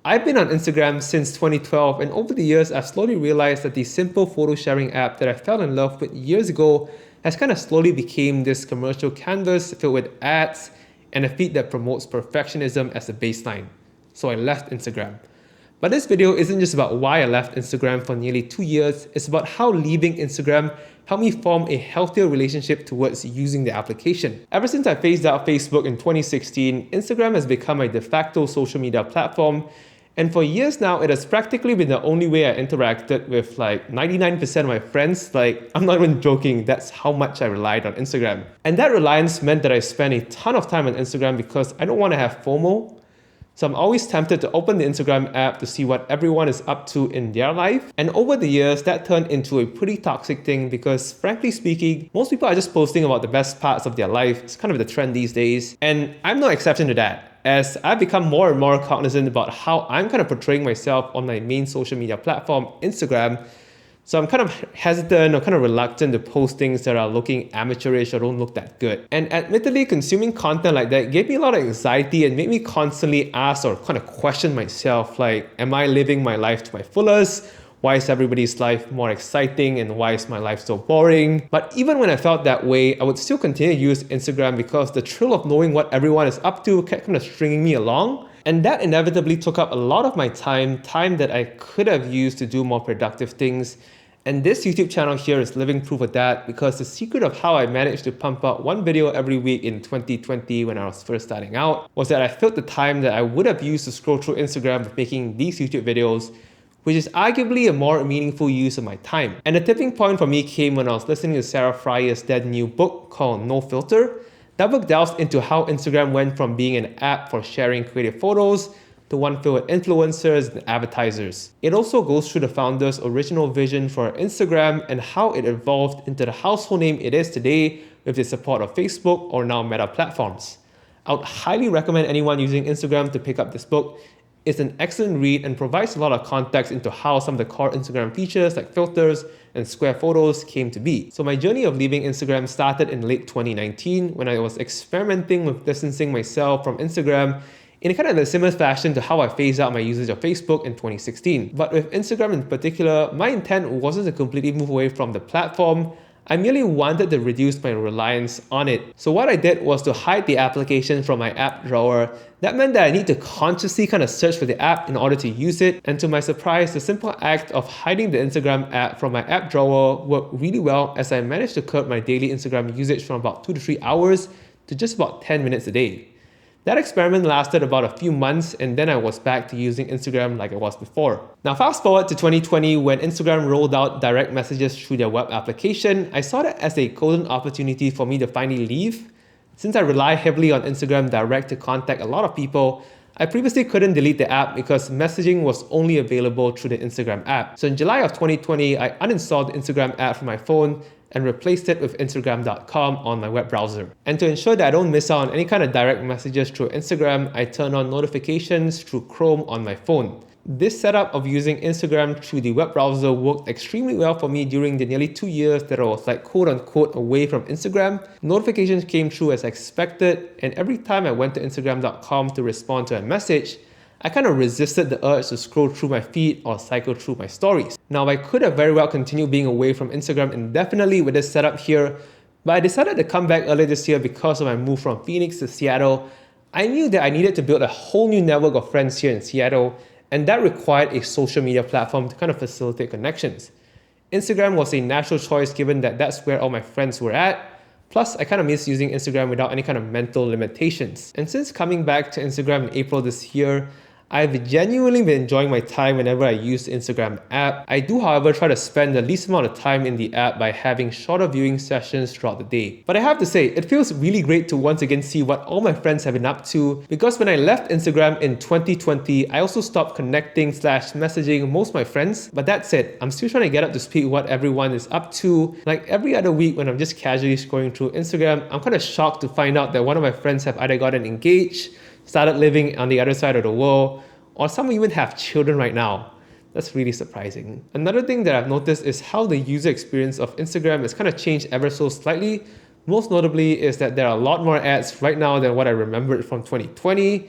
I've been on Instagram since 2012, and over the years, I've slowly realized that the simple photo sharing app that I fell in love with years ago has kind of slowly become this commercial canvas filled with ads and a feed that promotes perfectionism as the baseline. So I left Instagram. But this video isn't just about why I left Instagram for nearly 2 years, it's about how leaving Instagram helped me form a healthier relationship towards using the application. Ever since I phased out Facebook in 2016, Instagram has become my de facto social media platform, and for years now, it has practically been the only way I interacted with like 99% of my friends. Like, I'm not even joking, that's how much I relied on Instagram. And that reliance meant that I spent a ton of time on Instagram because I don't want to have FOMO. So I'm always tempted to open the Instagram app to see what everyone is up to in their life. And over the years, that turned into a pretty toxic thing because frankly speaking, most people are just posting about the best parts of their life. It's kind of the trend these days. And I'm no exception to that, as I've become more and more cognizant about how I'm kind of portraying myself on my main social media platform, Instagram. So I'm kind of hesitant or kind of reluctant to post things that are looking amateurish or don't look that good. And admittedly, consuming content like that gave me a lot of anxiety and made me constantly ask or kind of question myself, like, am I living my life to my fullest? Why is everybody's life more exciting and why is my life so boring? But even when I felt that way, I would still continue to use Instagram because the thrill of knowing what everyone is up to kept kind of stringing me along. And that inevitably took up a lot of my time that I could have used to do more productive things. And this YouTube channel here is living proof of that, because the secret of how I managed to pump out one video every week in 2020 when I was first starting out was that I filled the time that I would have used to scroll through Instagram with making these YouTube videos, which is arguably a more meaningful use of my time. And the tipping point for me came when I was listening to Sarah Fryer's dead new book called No Filter. That book delves into how Instagram went from being an app for sharing creative photos to one filled with influencers and advertisers. It also goes through the founder's original vision for Instagram and how it evolved into the household name it is today with the support of Facebook or now Meta platforms. I would highly recommend anyone using Instagram to pick up this book. It's an excellent read and provides a lot of context into how some of the core Instagram features like filters and square photos came to be. So my journey of leaving Instagram started in late 2019 when I was experimenting with distancing myself from Instagram in kind of a similar fashion to how I phased out my usage of Facebook in 2016. But with Instagram in particular, my intent wasn't to completely move away from the platform. I merely wanted to reduce my reliance on it. So what I did was to hide the application from my app drawer. That meant that I need to consciously kind of search for the app in order to use it. And to my surprise, the simple act of hiding the Instagram app from my app drawer worked really well, as I managed to curb my daily Instagram usage from about 2 to 3 hours to just about 10 minutes a day. That experiment lasted about a few months, and then I was back to using Instagram like I was before. Now fast forward to 2020 when Instagram rolled out direct messages through their web application. I saw that as a golden opportunity for me to finally leave. Since I rely heavily on Instagram Direct to contact a lot of people, I previously couldn't delete the app because messaging was only available through the Instagram app. So in July of 2020, I uninstalled the Instagram app from my phone and replaced it with Instagram.com on my web browser. And to ensure that I don't miss out on any kind of direct messages through Instagram, I turned on notifications through Chrome on my phone. This setup of using Instagram through the web browser worked extremely well for me during the nearly 2 years that I was like quote unquote away from Instagram. Notifications came through as expected, and every time I went to Instagram.com to respond to a message, I kind of resisted the urge to scroll through my feed or cycle through my stories. Now, I could have very well continued being away from Instagram indefinitely with this setup here, but I decided to come back earlier this year because of my move from Phoenix to Seattle. I knew that I needed to build a whole new network of friends here in Seattle, and that required a social media platform to kind of facilitate connections. Instagram was a natural choice given that that's where all my friends were at. Plus, I kind of miss using Instagram without any kind of mental limitations. And since coming back to Instagram in April this year, I've genuinely been enjoying my time whenever I use the Instagram app. I do, however, try to spend the least amount of time in the app by having shorter viewing sessions throughout the day. But I have to say, it feels really great to once again see what all my friends have been up to, because when I left Instagram in 2020, I also stopped connecting/messaging most of my friends. But that said, I'm still trying to get up to speed what everyone is up to. Like every other week when I'm just casually scrolling through Instagram, I'm kind of shocked to find out that one of my friends have either gotten engaged, started living on the other side of the world, or some even have children right now. That's really surprising. Another thing that I've noticed is how the user experience of Instagram has kind of changed ever so slightly. Most notably is that there are a lot more ads right now than what I remembered from 2020.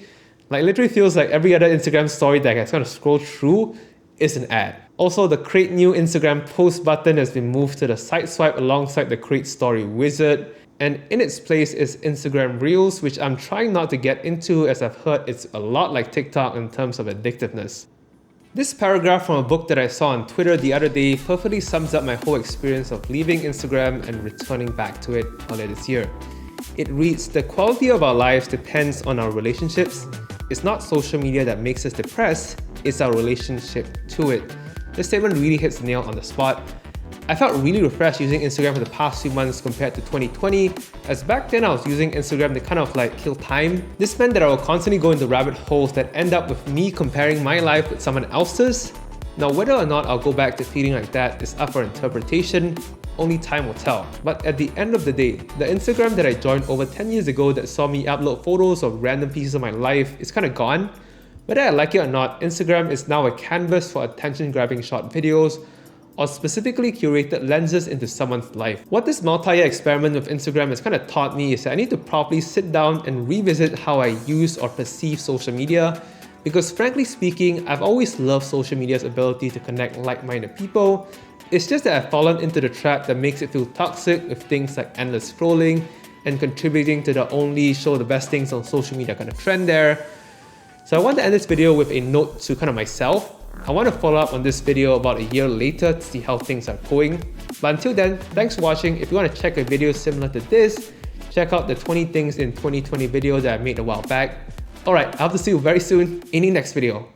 Like literally feels like every other Instagram story that I can kind of scroll through is an ad. Also, the create new Instagram post button has been moved to the side swipe alongside the create story wizard. And in its place is Instagram Reels, which I'm trying not to get into as I've heard it's a lot like TikTok in terms of addictiveness. This paragraph from a book that I saw on Twitter the other day perfectly sums up my whole experience of leaving Instagram and returning back to it earlier this year. It reads, "The quality of our lives depends on our relationships. It's not social media that makes us depressed, it's our relationship to it." This statement really hits the nail on the spot. I felt really refreshed using Instagram for the past few months compared to 2020, as back then I was using Instagram to kind of like kill time. This meant that I would constantly go into rabbit holes that end up with me comparing my life with someone else's. Now, whether or not I'll go back to feeling like that is up for interpretation. Only time will tell. But at the end of the day, the Instagram that I joined over 10 years ago that saw me upload photos of random pieces of my life is kind of gone. Whether I like it or not, Instagram is now a canvas for attention-grabbing short videos or specifically curated lenses into someone's life. What this multi-year experiment with Instagram has kind of taught me is that I need to properly sit down and revisit how I use or perceive social media, because frankly speaking, I've always loved social media's ability to connect like-minded people. It's just that I've fallen into the trap that makes it feel toxic with things like endless scrolling and contributing to the only show the best things on social media kind of trend there. So I want to end this video with a note to kind of myself. I want to follow up on this video about a year later to see how things are going. But until then, thanks for watching. If you want to check a video similar to this, check out the 20 things in 2020 video that I made a while back. Alright, I hope to see you very soon in the next video.